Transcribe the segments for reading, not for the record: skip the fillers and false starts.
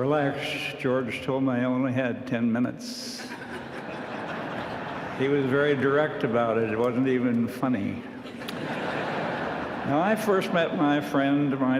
Relax, George told me I only had 10 minutes. He was very direct about it. It wasn't even funny. Now, I first met my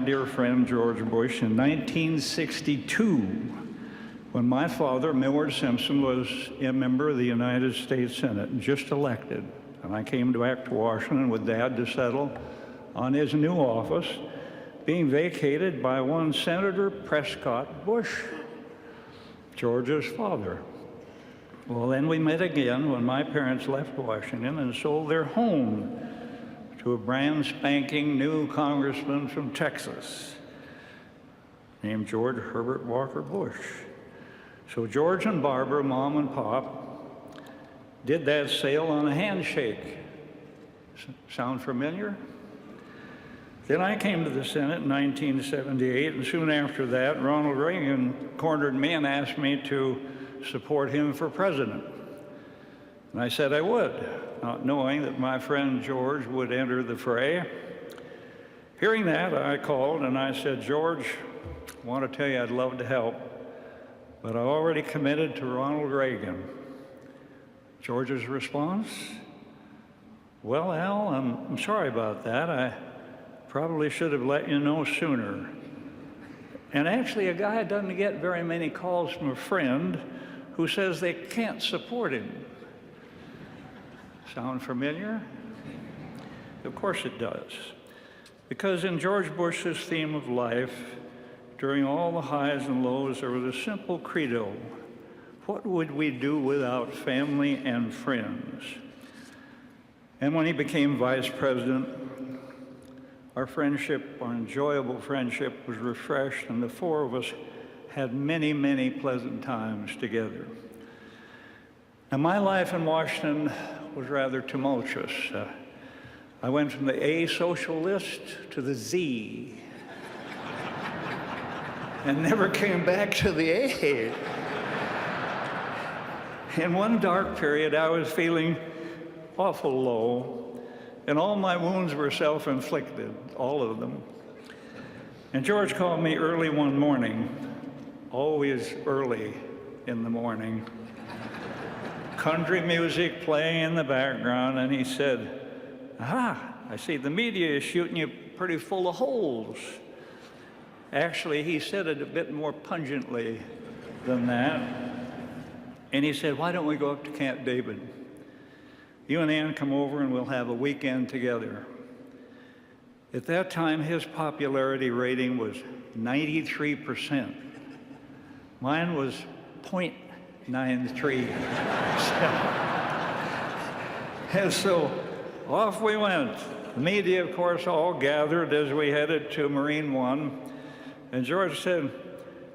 dear friend, George Bush, in 1962, when my father, Millard Simpson, was a member of the United States Senate, just elected. And I came back to Washington with Dad to settle on his new office, being vacated by one Senator Prescott Bush, George's father. Well, then we met again when my parents left Washington and sold their home to a brand spanking new congressman from Texas named George Herbert Walker Bush. So George and Barbara, Mom and Pop, did that sale on a handshake. Sound familiar? Then I came to the Senate in 1978, and soon after that, Ronald Reagan cornered me and asked me to support him for president. And I said I would, not knowing that my friend George would enter the fray. Hearing that, I called and I said, George, I want to tell you I'd love to help, but I already committed to Ronald Reagan. George's response? Well, Al, I'm sorry about that. I probably should have let you know sooner. And actually, a guy doesn't get very many calls from a friend who says they can't support him. Sound familiar? Of course it does. Because in George Bush's theme of life, during all the highs and lows, there was a simple credo. What would we do without family and friends? And when he became vice president, our friendship, our enjoyable friendship, was refreshed, and the four of us had many, many pleasant times together. Now, my life in Washington was rather tumultuous. I went from the A social list to the Z, and never came back to the A. In one dark period, I was feeling awful low, and all my wounds were self-inflicted, all of them. And George called me early one morning, always early in the morning, country music playing in the background, and he said, "Aha, I see the media is shooting you pretty full of holes." Actually, he said it a bit more pungently than that. And he said, "Why don't we go up to Camp David? You and Ann come over and we'll have a weekend together." At that time, his popularity rating was 93%. Mine was 0.93%. And so off we went. The media, of course, all gathered as we headed to Marine One. And George said,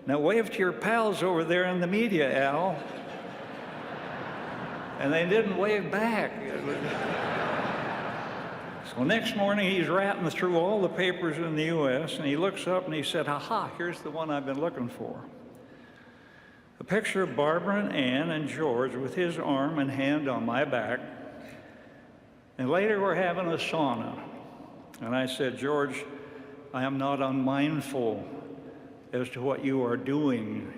"Now wave to your pals over there in the media, Al." And they didn't wave back. So next morning, he's ratting through all the papers in the U.S., and he looks up and he said, "Aha, here's the one I've been looking for." A picture of Barbara and Ann and George with his arm and hand on my back. And later we're having a sauna. And I said, "George, I am not unmindful as to what you are doing.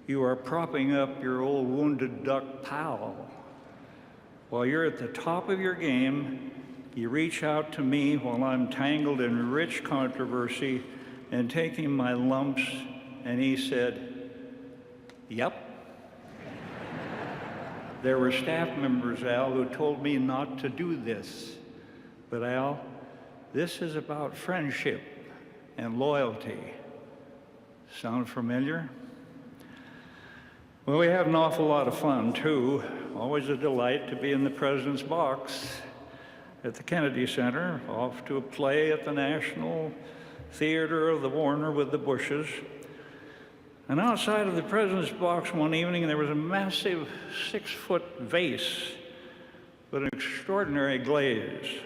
You are propping up your old wounded duck pal. While you're at the top of your game, you reach out to me while I'm tangled in rich controversy and taking my lumps." And he said, "Yep." There were staff members, Al, who told me not to do this. But Al, this is about friendship and loyalty. Sound familiar? Well, we had an awful lot of fun, too. Always a delight to be in the president's box at the Kennedy Center, off to a play at the National Theater of the Warner with the Bushes. And outside of the president's box one evening, there was a massive 6-foot vase with an extraordinary glaze.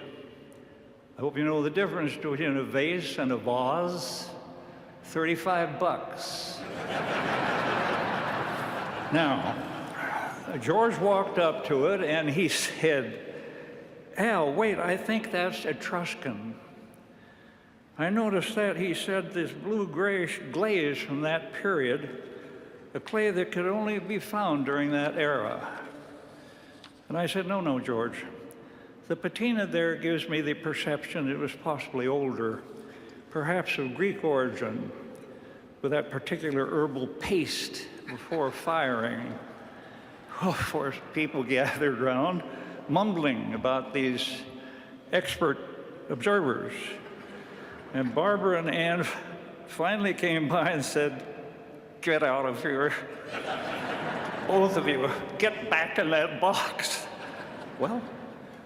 I hope you know the difference between a vase and a vase. $35. Now, George walked up to it and he said, "Al, wait, I think that's Etruscan." I noticed that, he said, this blue-grayish glaze from that period, a clay that could only be found during that era. And I said, no, George. The patina there gives me the perception it was possibly older, perhaps of Greek origin, with that particular herbal paste before firing. Of course, people gathered around, mumbling about these expert observers. And Barbara and Ann finally came by and said, get out of here. Both of you, get back in that box. Well,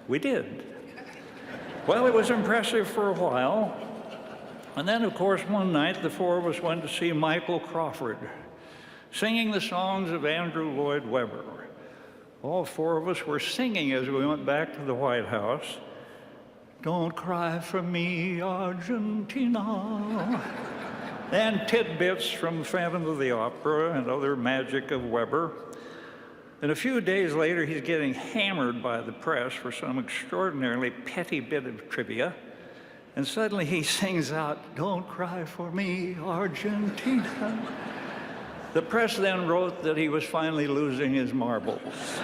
we did. Well, it was impressive for a while. And then, of course, one night, the four of us went to see Michael Crawford, singing the songs of Andrew Lloyd Webber. All four of us were singing as we went back to the White House. Don't cry for me, Argentina. And tidbits from Phantom of the Opera and other magic of Webber. And a few days later, he's getting hammered by the press for some extraordinarily petty bit of trivia. And suddenly he sings out, don't cry for me, Argentina. The press then wrote that he was finally losing his marbles.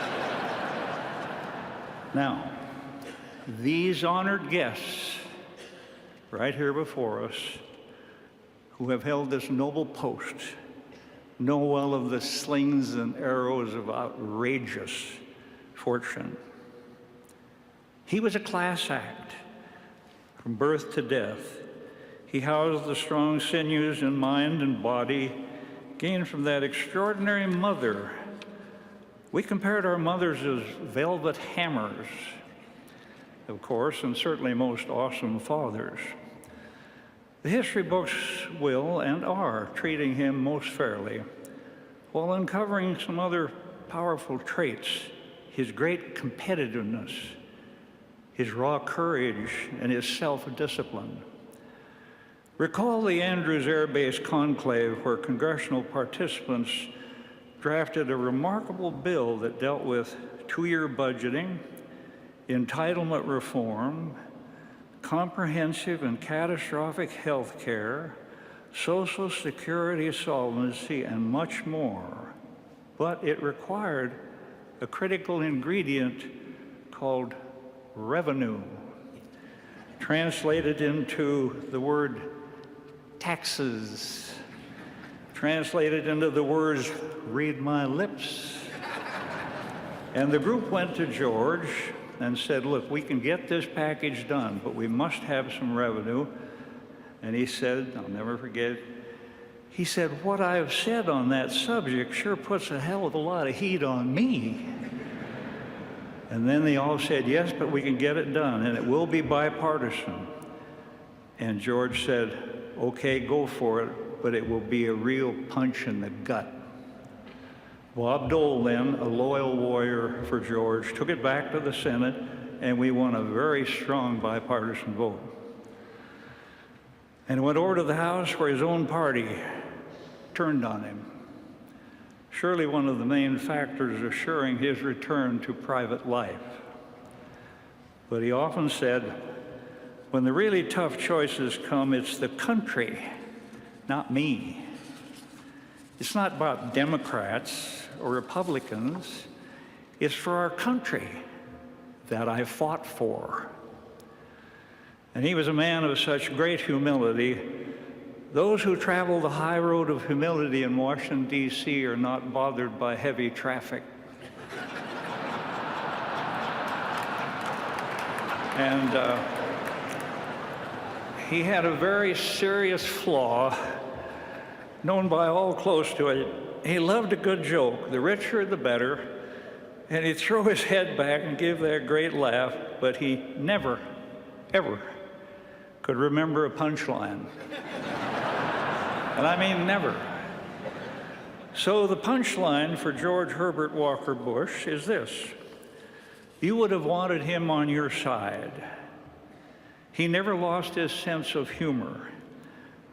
Now, these honored guests, right here before us, who have held this noble post, know well of the slings and arrows of outrageous fortune. He was a class act from birth to death. He housed the strong sinews in mind and body gained from that extraordinary mother. We compared our mothers as velvet hammers, of course, and certainly most awesome fathers. The history books will and are treating him most fairly, while uncovering some other powerful traits: his great competitiveness, his raw courage, and his self-discipline. Recall the Andrews Air Base conclave, where congressional participants drafted a remarkable bill that dealt with two-year budgeting, entitlement reform, comprehensive and catastrophic health care, Social Security solvency, and much more. But it required a critical ingredient called revenue, translated into the word taxes, translated into the words, read my lips. And the group went to George and said, look, we can get this package done, but we must have some revenue. And he said, I'll never forget, he said, what I've said on that subject sure puts a hell of a lot of heat on me. And then they all said, yes, but we can get it done, and it will be bipartisan. And George said, okay, go for it, but it will be a real punch in the gut. Bob Dole, then, a loyal warrior for George, took it back to the Senate, and we won a very strong bipartisan vote. And went over to the House, where his own party turned on him. Surely one of the main factors assuring his return to private life. But he often said, when the really tough choices come, it's the country, not me. It's not about Democrats or Republicans. It's for our country that I fought for. And he was a man of such great humility. Those who travel the high road of humility in Washington, D.C. are not bothered by heavy traffic. And he had a very serious flaw, known by all close to it. He loved a good joke, the richer the better, and he'd throw his head back and give that great laugh, but he never, ever could remember a punchline. And I mean never. So the punchline for George Herbert Walker Bush is this: you would have wanted him on your side. He never lost his sense of humor.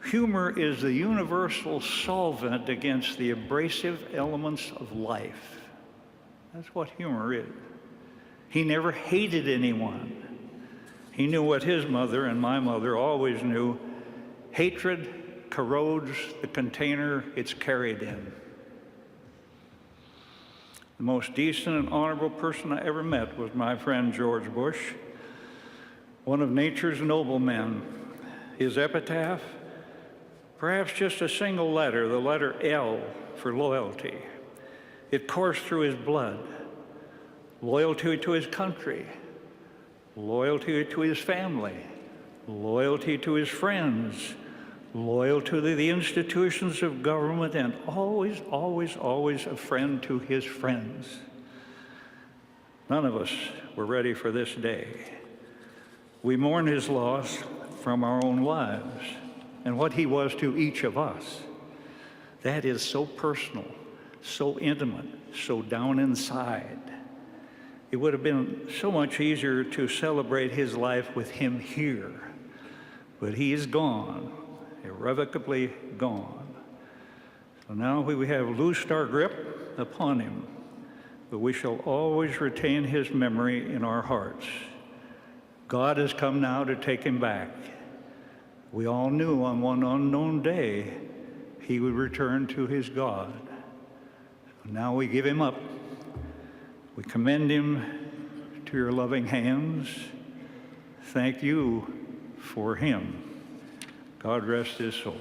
Humor is the universal solvent against the abrasive elements of life. That's what humor is. He never hated anyone. He knew what his mother and my mother always knew: Hatred corrodes the container it's carried in. The most decent and honorable person I ever met was my friend George Bush, one of nature's noblemen. His epitaph, perhaps just a single letter, the letter L for loyalty. It coursed through his blood. Loyalty to his country, loyalty to his family, loyalty to his friends, loyalty to the institutions of government, and always, always, always a friend to his friends. None of us were ready for this day. We mourn his loss from our own lives and what he was to each of us. That is so personal, so intimate, so down inside. It would have been so much easier to celebrate his life with him here, but he is gone, irrevocably gone. So now we have loosed our grip upon him, but we shall always retain his memory in our hearts. God has come now to take him back. We all knew on one unknown day he would return to his God. Now we give him up. We commend him to your loving hands. Thank you for him. God rest his soul.